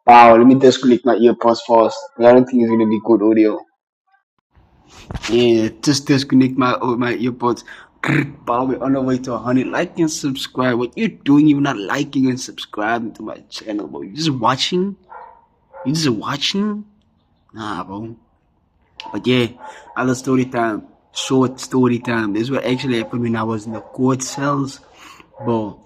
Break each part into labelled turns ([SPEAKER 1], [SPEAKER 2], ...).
[SPEAKER 1] Wow, let me disconnect my earpods first. I don't think it's gonna be good audio. Yeah, just disconnect my earpods. Wow, we're on our way to 100. Like and subscribe. What you doing? You're not liking and subscribing to my channel, bro. You just watching? You just watching? Nah, bro. But yeah, other story time. Short story time. This is what actually happened when I was in the court cells, bro.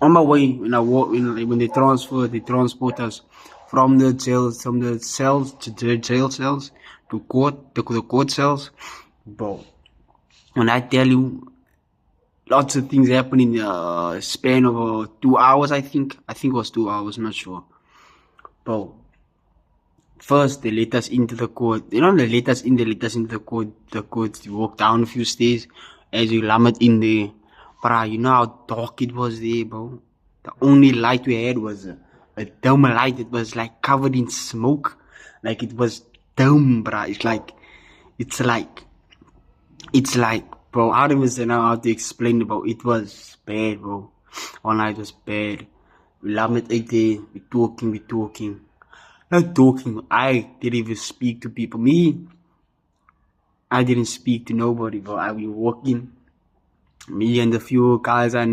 [SPEAKER 1] On my way when I walk when they transport us from the cells to the jail cells to the court cells, bro. When I tell you, lots of things happen in the span of 2 hours. I think it was 2 hours, not sure, bro. First they let us into the court. They let us into the court. You walk down a few stairs as you lummet in there. Bruh, you know how dark it was there, bro. The only light we had was a dim light. It was like covered in smoke. Like it was dim, bruh. It's like, bro, I don't even know how to explain it, bro. It was bad, bro. All night was bad. We lummet out there. We talking. Not talking. I didn't even speak to people. I didn't speak to nobody, bro. I was walking. Me and a few guys I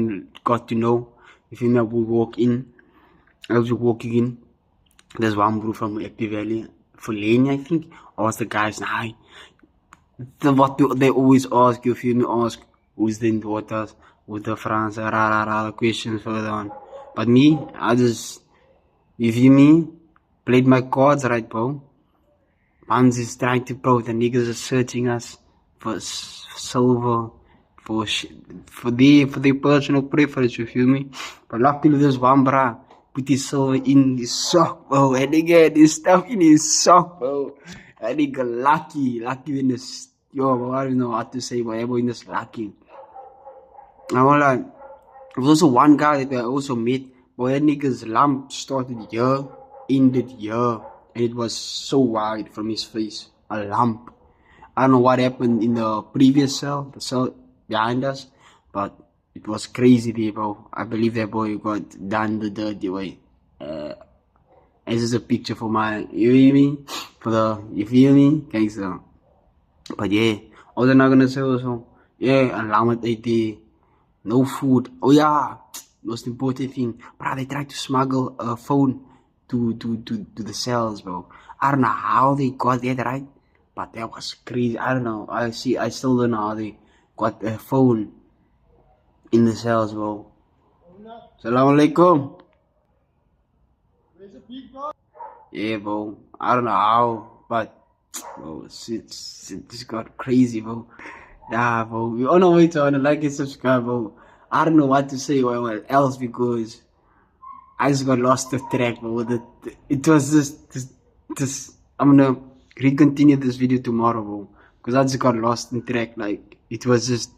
[SPEAKER 1] got to know. If you know, we walk in. I was walking in. There's one bro from Happy Valley, Fulani, I think. Asked the guys, hi. What do they always ask you? If you ask who's the daughters, who's the France, questions further on. But me, you feel me? Played my cards right, bro. Mans is trying to bro, the niggas are searching us for silver, for their personal preference, you feel me? But luckily there's one bra put his silver in his sock, bro. And nigga had his stuff in his sock, bro. That nigga lucky in this, yo, bro, I don't know what to say, but everyone is lucky. I'm like, there was also one guy that I also met, but that nigga's lump started here, ended here, and it was so wide from his face. A lump. I don't know what happened in the previous cell, the cell behind us, but it was crazy there, bro. I believe that boy got done the dirty way. This is a picture for my, you feel me? You feel me? Gangster. But yeah, I was not gonna say also, yeah, alarm at 80. No food. Oh yeah, most important thing, bro. They tried to smuggle a phone to the cells, bro. I don't know how they got that right, but that was crazy. I don't know. I still don't know how they got a phone in the cells, bro. Assalamu alaikum. Yeah, bro. I don't know how, but bro, it's got crazy, bro. Yeah, bro. We on our way to like and subscribe, bro. I don't know what to say or what else because I just got lost of track, bro. It was just. I'm gonna recontinue this video tomorrow, bro, because I just got lost in track. Like it was just